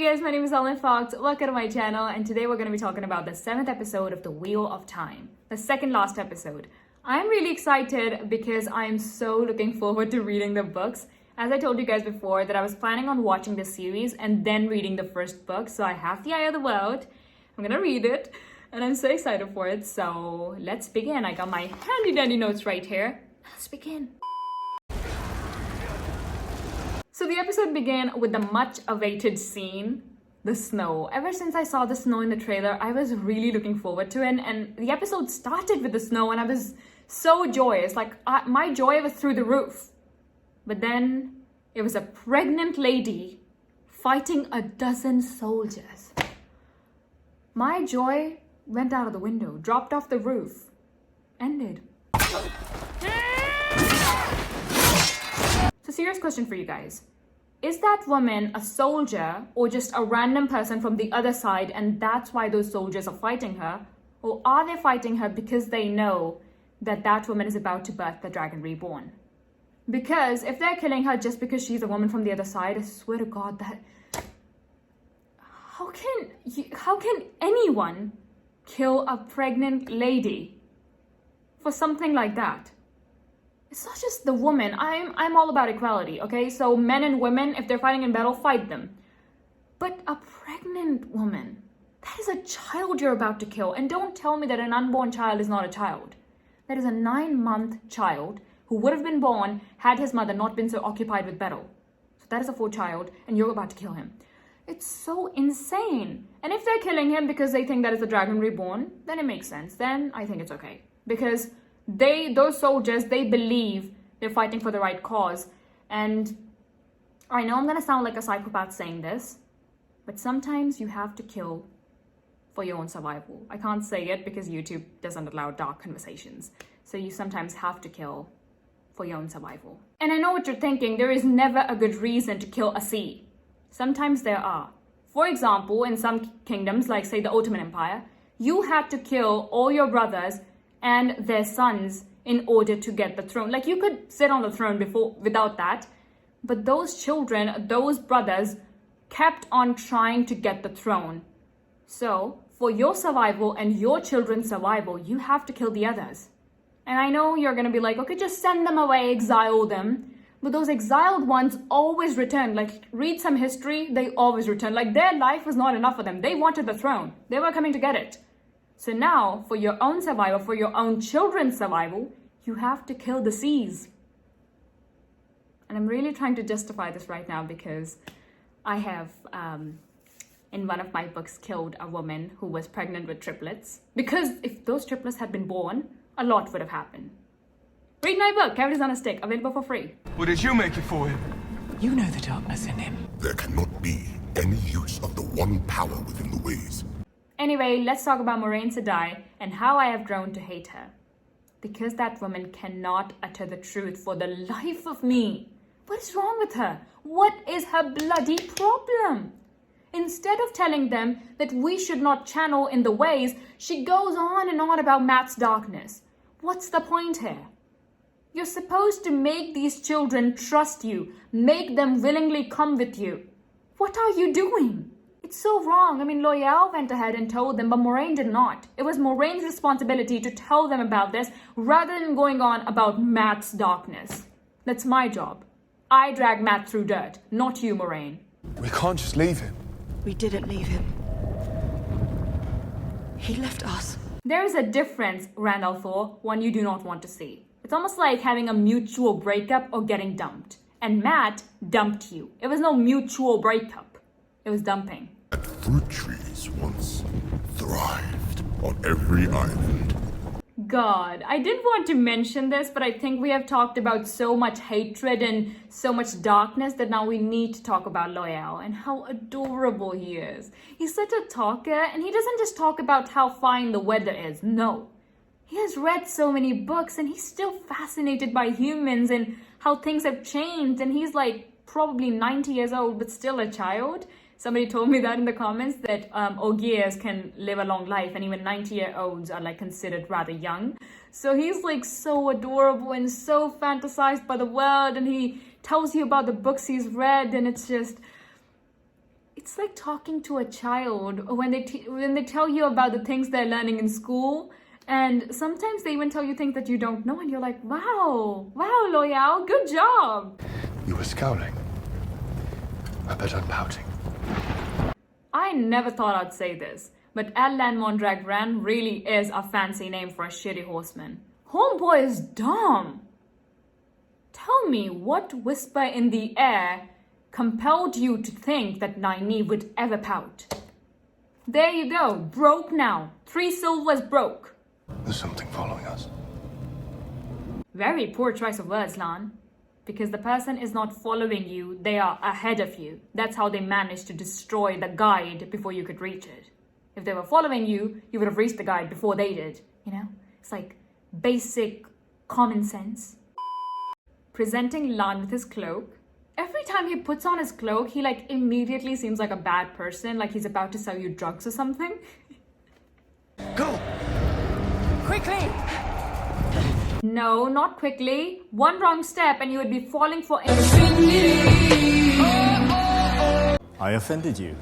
guys, my name is Ellen Fox. Welcome to my channel, and today we're going to be talking about the 7th episode of The Wheel of Time, the second last episode. I'm really excited because I'm so looking forward to reading the books. As I told you guys before, that I was planning on watching the series and then reading the first book, so I have the eye of the world. I'm going to read it, and I'm so excited for it. So let's begin. I got my handy dandy notes right here. Let's begin. So the episode began with the much awaited scene, the snow. Ever since I saw the snow in the trailer, I was really looking forward to it. And the episode started with the snow and I was so joyous. My joy was through the roof. But then it was a pregnant lady fighting a dozen soldiers. My joy went out of the window, dropped off the roof, ended. So serious question for you guys. Is that woman a soldier or just a random person from the other side and that's why those soldiers are fighting her? Or are they fighting her because they know that that woman is about to birth the Dragon Reborn? Because if they're killing her just because she's a woman from the other side, I swear to God that... How can anyone kill a pregnant lady for something like that? It's not just the woman. I'm all about equality, okay? So men and women, if they're fighting in battle, fight them. But a pregnant woman, that is a child you're about to kill. And don't tell me that an unborn child is not a child. That is a 9-month child who would have been born had his mother not been so occupied with battle. So that is a full child, and you're about to kill him. It's so insane. And if they're killing him because they think that is the Dragon Reborn, then it makes sense. Then I think it's okay. Because those soldiers, they believe they're fighting for the right cause. And I know I'm going to sound like a psychopath saying this, but sometimes you have to kill for your own survival. I can't say it because YouTube doesn't allow dark conversations. So you sometimes have to kill for your own survival. And I know what you're thinking. There is never a good reason to kill a sea. Sometimes there are. For example, in some kingdoms, like say the Ottoman Empire, you had to kill all your brothers and their sons in order to get the throne. Like, you could sit on the throne without that, but those children, those brothers, kept on trying to get the throne. So for your survival and your children's survival, you have to kill the others. And I know you're gonna be like, okay, just send them away, exile them. But those exiled ones always return. Like, read some history, they always return. Like, their life was not enough for them. They wanted the throne. They were coming to get it. So now, for your own survival, for your own children's survival, you have to kill the seas. And I'm really trying to justify this right now because I have, in one of my books, killed a woman who was pregnant with triplets. Because if those triplets had been born, a lot would have happened. Read my book, Cavities on a Stick, available for free. What did you make it for him? You know the darkness in him. There cannot be any use of the one power within the ways. Anyway, let's talk about Moiraine Sedai and how I have grown to hate her. Because that woman cannot utter the truth for the life of me. What is wrong with her? What is her bloody problem? Instead of telling them that we should not channel in the ways, she goes on and on about Matt's darkness. What's the point here? You're supposed to make these children trust you, make them willingly come with you. What are you doing? It's so wrong. I mean, Loial went ahead and told them, but Moiraine did not. It was Moraine's responsibility to tell them about this rather than going on about Matt's darkness. That's my job. I drag Matt through dirt, not you, Moiraine. We can't just leave him. We didn't leave him. He left us. There is a difference, Randall, one you do not want to see. It's almost like having a mutual breakup or getting dumped. And Matt dumped you. It was no mutual breakup. It was dumping. And fruit trees once thrived on every island. God, I didn't want to mention this, but I think we have talked about so much hatred and so much darkness that now we need to talk about Loial and how adorable he is. He's such a talker, and he doesn't just talk about how fine the weather is. No. He has read so many books and he's still fascinated by humans and how things have changed. And he's like probably 90 years old, but still a child. Somebody told me that in the comments, that Ogiers can live a long life and even 90-year-olds are like considered rather young. So he's like so adorable and so fantasized by the world, and he tells you about the books he's read, and it's it's like talking to a child when they tell you about the things they're learning in school, and sometimes they even tell you things that you don't know, and you're like, wow, Loyal, good job. You were scowling. I bet I'm pouting. I never thought I'd say this, but Alan Mondragran really is a fancy name for a shitty horseman. Homeboy is dumb. Tell me what whisper in the air compelled you to think that Nynaeve would ever pout? There you go, broke now. 3 silvers broke. There's something following us. Very poor choice of words, Lan. Because the person is not following you, they are ahead of you. That's how they managed to destroy the guide before you could reach it. If they were following you, you would have reached the guide before they did, you know? It's like basic common sense. Presenting Lan with his cloak. Every time he puts on his cloak, he like immediately seems like a bad person, like he's about to sell you drugs or something. Go! Quickly! No, not quickly. One wrong step and you would be falling for I offended you.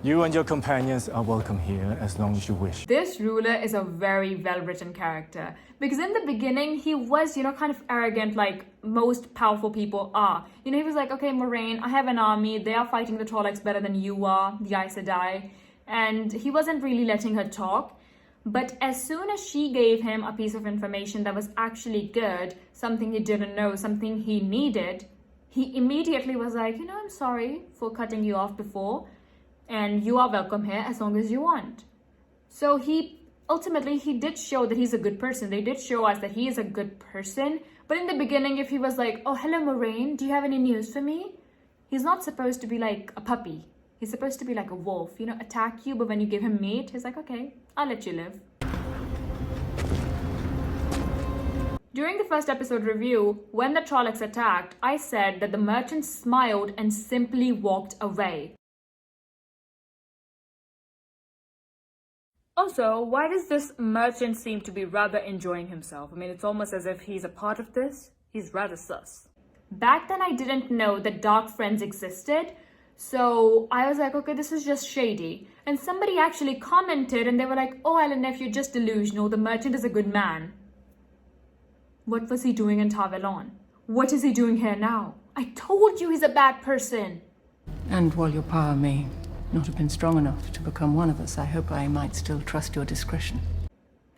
You and your companions are welcome here as long as you wish. This ruler is a very well-written character. Because in the beginning, he was, kind of arrogant like most powerful people are. He was like, okay, Moiraine, I have an army. They are fighting the Trollocs better than you are, the Aes Sedai. And he wasn't really letting her talk. But as soon as she gave him a piece of information that was actually good, something he didn't know, something he needed, he immediately was like, I'm sorry for cutting you off before. And you are welcome here as long as you want. So he did show that he's a good person. They did show us that he is a good person. But in the beginning, if he was like, oh, hello, Moiraine, do you have any news for me? He's not supposed to be like a puppy. He's supposed to be like a wolf, attack you. But when you give him meat, he's like, okay, I'll let you live. During the first episode review, when the Trollocs attacked, I said that the merchant smiled and simply walked away. Also, why does this merchant seem to be rather enjoying himself? It's almost as if he's a part of this. He's rather sus. Back then, I didn't know that dark friends existed. So I was like, okay, this is just shady. And somebody actually commented and they were like, oh, Nynaeve, you're just delusional. The merchant is a good man. What was he doing in Tarvalon? What is he doing here now? I told you he's a bad person. And while your power may not have been strong enough to become one of us, I hope I might still trust your discretion.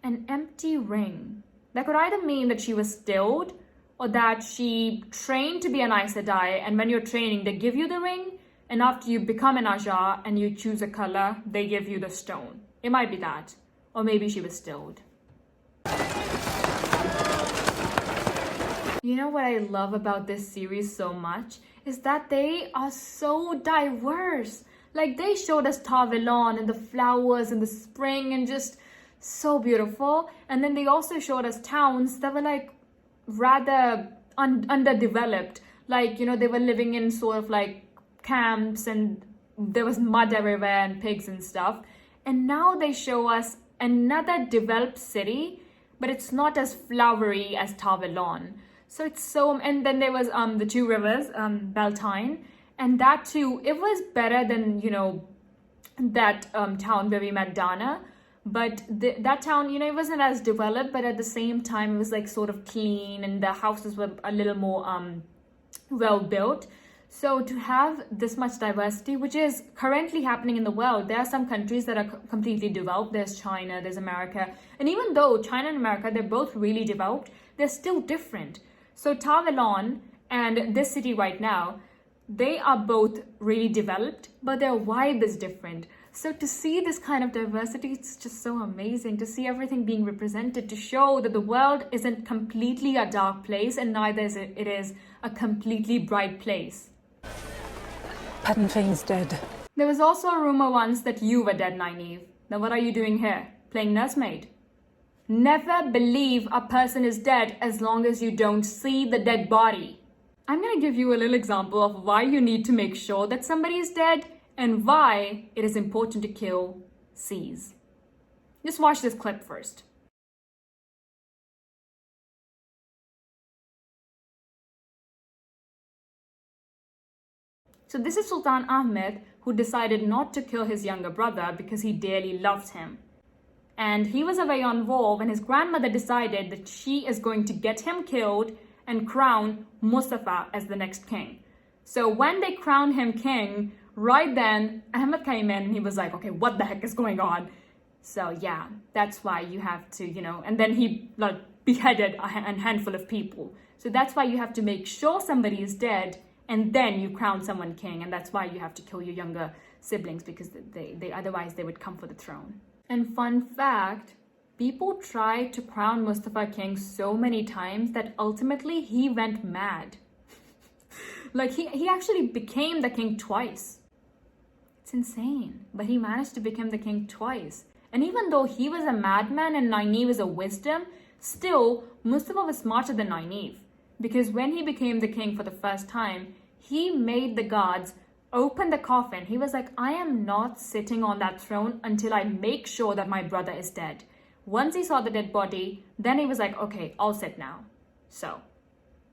An empty ring. That could either mean that she was stilled or that she trained to be an Aes Sedai, and when you're training, they give you the ring, and after you become an Ajar and you choose a color, they give you the stone. It might be that. Or maybe she was stilled. You know what I love about this series so much? Is that they are so diverse. Like, they showed us Tarvalon and the flowers in the spring and just so beautiful. And then they also showed us towns that were like rather underdeveloped. Like, they were living in sort of like camps and there was mud everywhere and pigs and stuff. And now they show us another developed city, but it's not as flowery as Tarvalon. So it's so, and then there was the 2 rivers, Beltane, and that too, it was better than, that town where we met Dana. But that town, it wasn't as developed, but at the same time, it was like sort of clean and the houses were a little more well built. So to have this much diversity, which is currently happening in the world, there are some countries that are completely developed. There's China, there's America. And even though China and America, they're both really developed, they're still different. So Tarvalon and this city right now, they are both really developed, but their vibe is different. So to see this kind of diversity, it's just so amazing to see everything being represented, to show that the world isn't completely a dark place and neither is it is a completely bright place. Paddenfane's dead. There was also a rumor once that you were dead, Nynaeve. Now what are you doing here? Playing nursemaid? Never believe a person is dead as long as you don't see the dead body. I'm going to give you a little example of why you need to make sure that somebody is dead and why it is important to kill Cs. Just watch this clip first. So this is Sultan Ahmed, who decided not to kill his younger brother because he dearly loved him. And he was away on war when his grandmother decided that she is going to get him killed and crown Mustafa as the next king. So when they crowned him king, right then, Ahmed came in and he was like, okay, what the heck is going on? So yeah, that's why you have to, and then he beheaded a handful of people. So that's why you have to make sure somebody is dead and then you crown someone king. And that's why you have to kill your younger siblings, because they otherwise they would come for the throne. And fun fact, people tried to crown Mustafa king so many times that ultimately he went mad. He actually became the king twice. It's insane. But he managed to become the king twice. And even though he was a madman and Nynaeve was a wisdom, still Mustafa was smarter than Nynaeve. Because when he became the king for the first time, he made the guards open the coffin. He was like, I am not sitting on that throne until I make sure that my brother is dead. Once he saw the dead body, then he was like, okay, I'll sit now. So,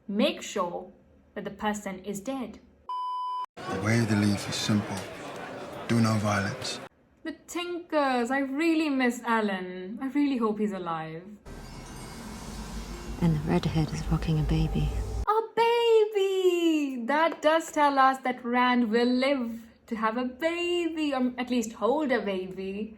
make sure that the person is dead. The way of the leaf is simple. Do no violence. The Tinkers, I really miss Alan. I really hope he's alive. And the redhead is rocking a baby. A baby! That does tell us that Rand will live to have a baby, or at least hold a baby.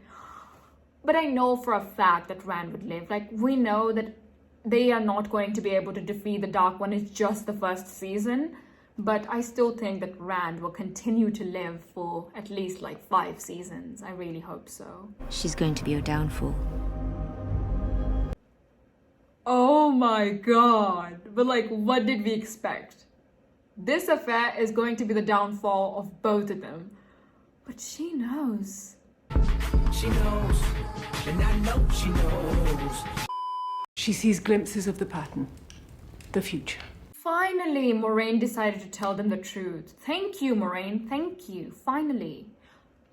But I know for a fact that Rand would live. We know that they are not going to be able to defeat the Dark One. It's just the first season. But I still think that Rand will continue to live for at least 5 seasons. I really hope so. She's going to be your downfall. Oh my god. But what did we expect? This affair is going to be the downfall of both of them. But she knows. She knows. And I know she knows. She sees glimpses of the pattern, the future. Finally, Moiraine decided to tell them the truth. Thank you, Moiraine. Thank you. Finally.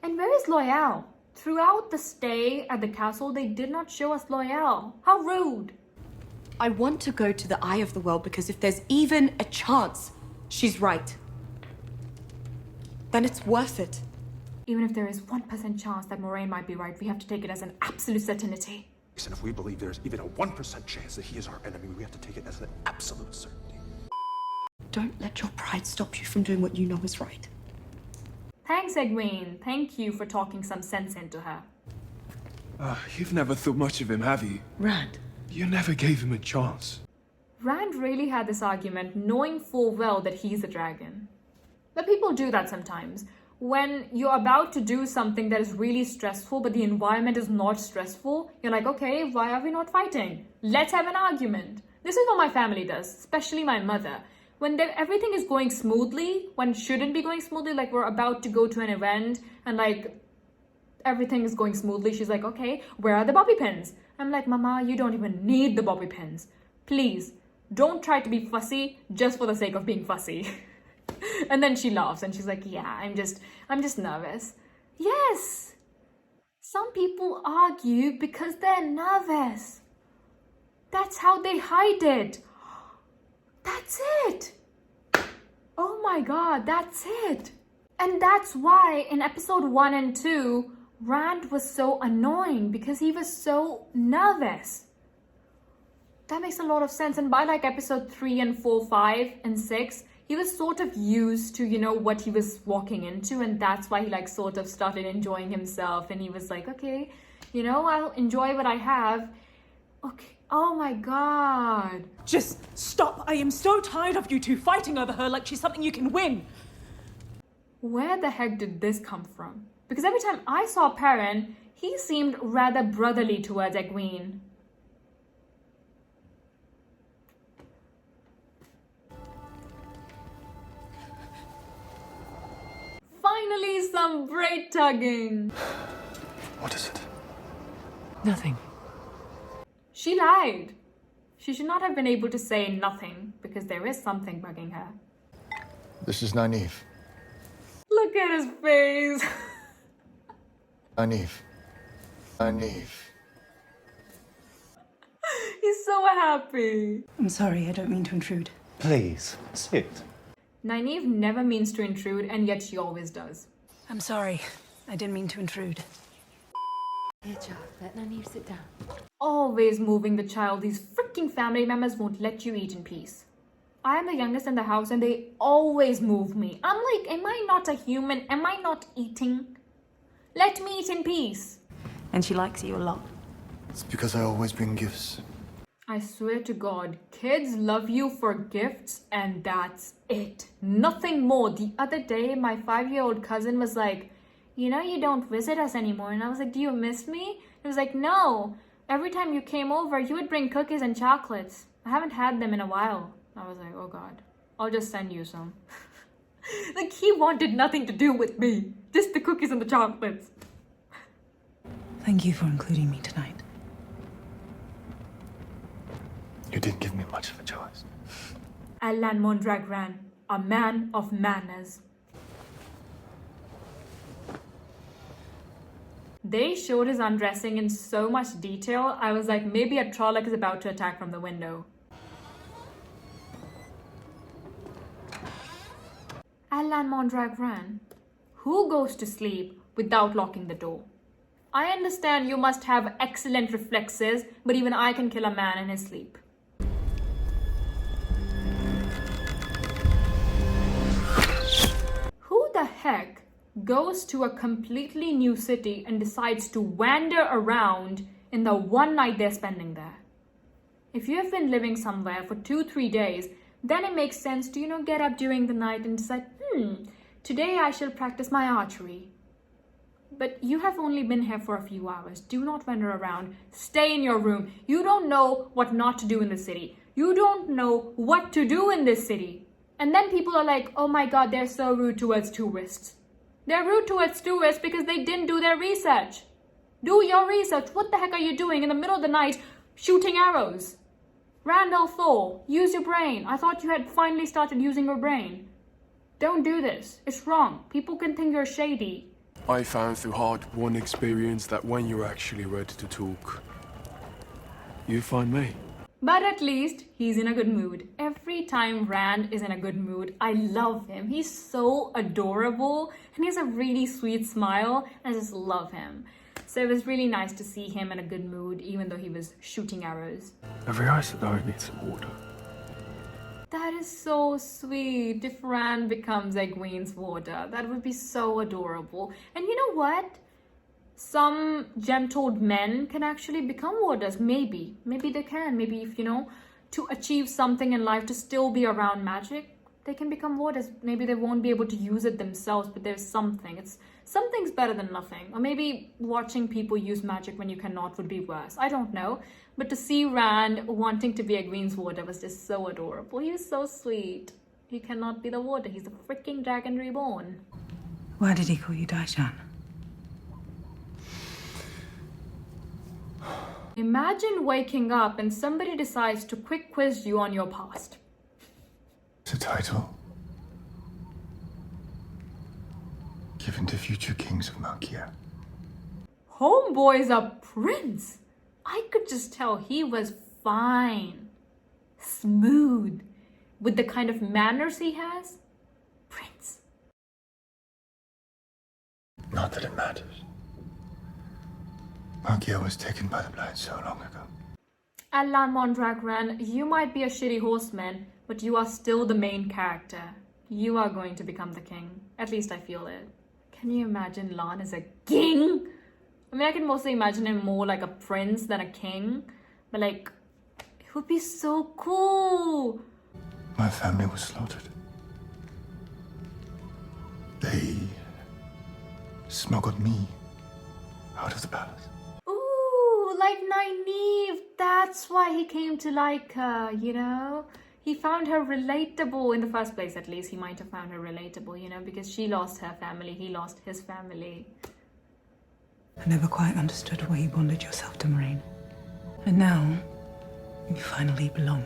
And where is Loyal? Throughout the stay at the castle, they did not show us Loyal. How rude. I want to go to the Eye of the World because if there's even a chance she's right, then it's worth it. Even if there is 1% chance that Moiraine might be right, we have to take it as an absolute certainty. And if we believe there's even a 1% chance that he is our enemy, we have to take it as an absolute certainty. Don't let your pride stop you from doing what you know is right. Thanks, Egwene. Thank you for talking some sense into her. You've never thought much of him, have you? Rand. You never gave him a chance. Rand really had this argument knowing full well that he's a dragon. But people do that sometimes. When you're about to do something that is really stressful, but the environment is not stressful, you're like, okay, why are we not fighting? Let's have an argument. This is what my family does, especially my mother. When everything is going smoothly, when it shouldn't be going smoothly, we're about to go to an event and everything is going smoothly, she's like, okay, where are the bobby pins? I'm like, Mama, you don't even need the bobby pins. Please, don't try to be fussy just for the sake of being fussy. And then she laughs and she's like, yeah, I'm just nervous. Yes, some people argue because they're nervous. That's how they hide it. That's it. Oh my god, that's it. And that's why in episode 1 and 2, Rand was so annoying because he was so nervous. That makes a lot of sense. And by episode 3 and 4, 5 and 6, he was sort of used to, what he was walking into. And that's why he sort of started enjoying himself. And he was like, okay, I'll enjoy what I have. Okay. Oh my god. Just stop. I am so tired of you two fighting over her like she's something you can win. Where the heck did this come from? Because every time I saw Perrin, he seemed rather brotherly towards Egwene. Finally, some braid tugging. What is it? Nothing. She lied. She should not have been able to say nothing because there is something bugging her. This is Nynaeve. Look at his face. Nynaeve. Nynaeve. He's so happy. I'm sorry, I don't mean to intrude. Please, sit. Nynaeve never means to intrude, and yet she always does. I'm sorry. I didn't mean to intrude. Here, child. Let Nynaeve sit down. Always moving the child. These freaking family members won't let you eat in peace. I am the youngest in the house and they always move me. I'm like, am I not a human? Am I not eating? Let me eat in peace. And she likes you a lot. It's because I always bring gifts. I swear to God, kids love you for gifts and that's it. Nothing more. The other day, my 5-year-old cousin was like, you know, you don't visit us anymore. And I was like, do you miss me? He was like, no. Every time you came over, you would bring cookies and chocolates. I haven't had them in a while. I was like, oh God, I'll just send you some. Like he wanted nothing to do with me. Just the cookies and the chocolates. Thank you for including me tonight. You didn't give me much of a choice. Alan Mondragran, a man of manners. They showed his undressing in so much detail, I was like, maybe a Trolloc is about to attack from the window. Alan Mondragran, who goes to sleep without locking the door? I understand you must have excellent reflexes, but even I can kill a man in his sleep. Who the heck goes to a completely new city and decides to wander around in the one night they're spending there? If you have been living somewhere for 2-3 days, then it makes sense to, get up during the night and decide, today I shall practice my archery. But you have only been here for a few hours. Do not wander around. Stay in your room. You don't know what not to do in the city. You don't know what to do in this city. And then people are like, oh my God, they're so rude towards tourists. They're rude towards tourists because they didn't do their research. Do your research. What the heck are you doing in the middle of the night shooting arrows? Randall Thor, use your brain. I thought you had finally started using your brain. Don't do this. It's wrong. People can think you're shady. I found through hard-won experience that when you're actually ready to talk, you find me. But at least he's in a good mood. Every time Rand is in a good mood, I love him. He's so adorable and he has a really sweet smile. I just love him. So it was really nice to see him in a good mood, even though he was shooting arrows. Every ice though needs some water. That is so sweet. If Rand becomes Egwene's warder, that would be so adorable. And you know what? Some gem-toed men can actually become warders. Maybe they can. Maybe if, to achieve something in life, to still be around magic, they can become warders. Maybe they won't be able to use it themselves, but there's something. Something's better than nothing. Or maybe watching people use magic when you cannot would be worse. I don't know. But to see Rand wanting to be Egwene's warder was just so adorable. He was so sweet. He cannot be the warder. He's the freaking Dragon Reborn. Why did he call you Daishan? Imagine waking up and somebody decides to quick quiz you on your past. It's a title given to future kings of Malkia. Homeboy's a prince. I could just tell he was fine, smooth, with the kind of manners he has. Prince. Not that it matters. Malkia was taken by the Blight so long ago. Alan Mondragran, you might be a shitty horseman, but you are still the main character. You are going to become the king. At least I feel it. Can you imagine Lan as a king? I mean, I can mostly imagine him more like a prince than a king. But it would be so cool. My family was slaughtered. They smuggled me out of the palace. Ooh, like Nynaeve. That's why he came to like her, He found her relatable in the first place, at least. He might have found her relatable, because she lost her family, he lost his family. I never quite understood why you bonded yourself to Moiraine. And now, you finally belong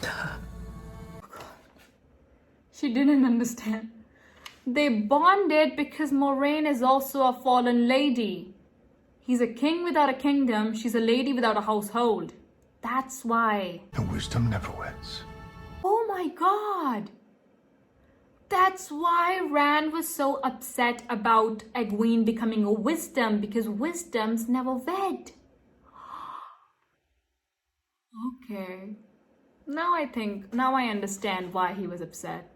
to her. She didn't understand. They bonded because Moiraine is also a fallen lady. He's a king without a kingdom. She's a lady without a household. That's why. And wisdom never weds. Oh my God. That's why Rand was so upset about Egwene becoming a wisdom, because wisdoms never wed. Okay. Now I understand why he was upset.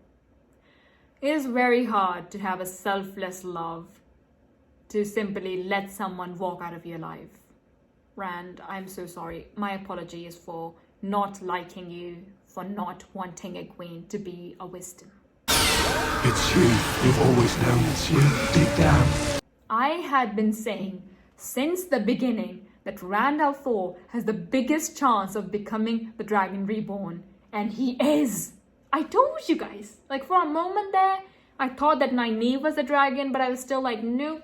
It is very hard to have a selfless love, to simply let someone walk out of your life. Rand, I'm so sorry. My apologies for not liking you, for not wanting Egwene to be a wisdom. It's you. You've always known it's you, deep down. I had been saying since the beginning that Rand al'Thor has the biggest chance of becoming the Dragon Reborn. And he is. I told you guys. Like, for a moment there, I thought that Nynaeve was the dragon, but I was still like, nope.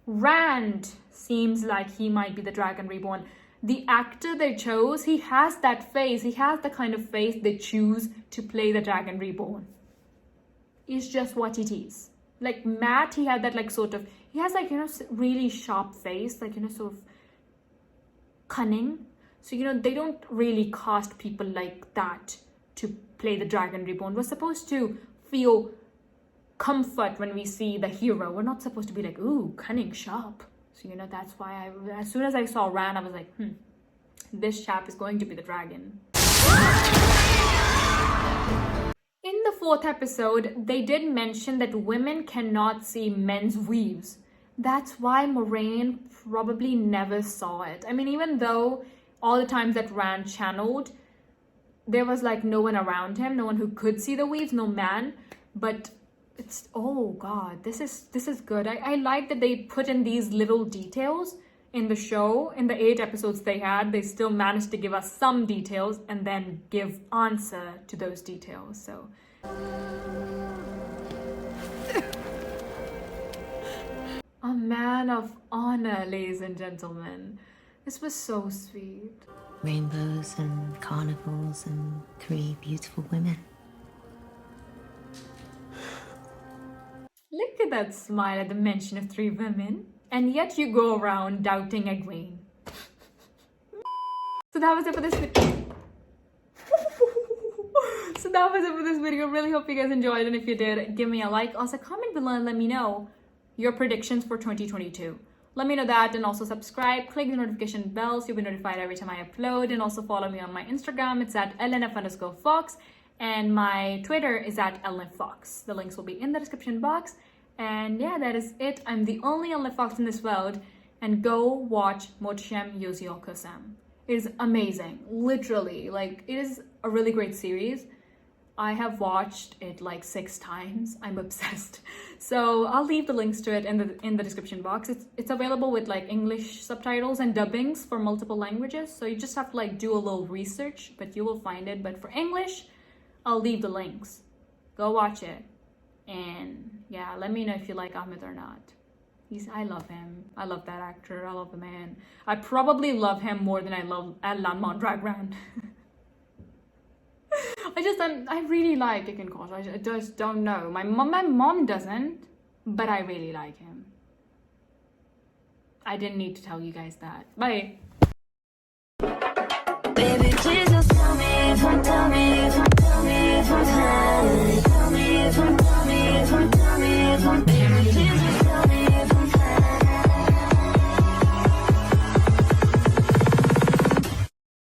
Rand seems like he might be the Dragon Reborn. The actor they chose, he has that face. He has the kind of face they choose to play the Dragon Reborn. It's just what it is. Like Matt, he had that like sort of, he has like, you know, really sharp face, like, you know, sort of cunning. So, you know, they don't really cast people like that to play the Dragon Reborn. We're supposed to feel comfort when we see the hero. We're not supposed to be like, ooh, cunning, sharp. So, you know, that's why as soon as I saw Rand, I was like, this chap is going to be the dragon. In the 4th episode, they did mention that women cannot see men's weaves. That's why Moiraine probably never saw it. I mean, even though all the times that Rand channeled, there was like no one around him, no one who could see the weaves, no man. But it's, oh god, this is good. I like that they put in these little details in the show. In the 8 episodes they had, they still managed to give us some details and then give answer to those details. So a man of honor, ladies and gentlemen. This was so sweet. Rainbows and carnivals and 3 beautiful women. Look at that smile at the mention of 3 women. And yet you go around doubting Egwene. So that was it for this video. So that was it for this video. Really hope you guys enjoyed. And if you did, give me a like. Also, comment below and let me know your predictions for 2022. Let me know that, and also subscribe, click the notification bell so you'll be notified every time I upload, and also follow me on my Instagram. It's at @LNF_Fox, and my Twitter is at @LNFox. The links will be in the description box. And yeah, that is it. I'm the only @LNFox in this world, and go watch Motshem Yozio Kosam. It is amazing, literally. Like, it is a really great series. I have watched it like 6 times. I'm obsessed. So I'll leave the links to it in the description box. It's available with like English subtitles and dubbings for multiple languages. So you just have to like do a little research, but you will find it. But for English, I'll leave the links. Go watch it. And yeah, let me know if you like Ahmed or not. I love him. I love that actor. I love the man. I probably love him more than I love Lan Mondragon. I really like Dickon Kosh. I just don't know. My mom doesn't, but I really like him. I didn't need to tell you guys that. Bye. Baby, please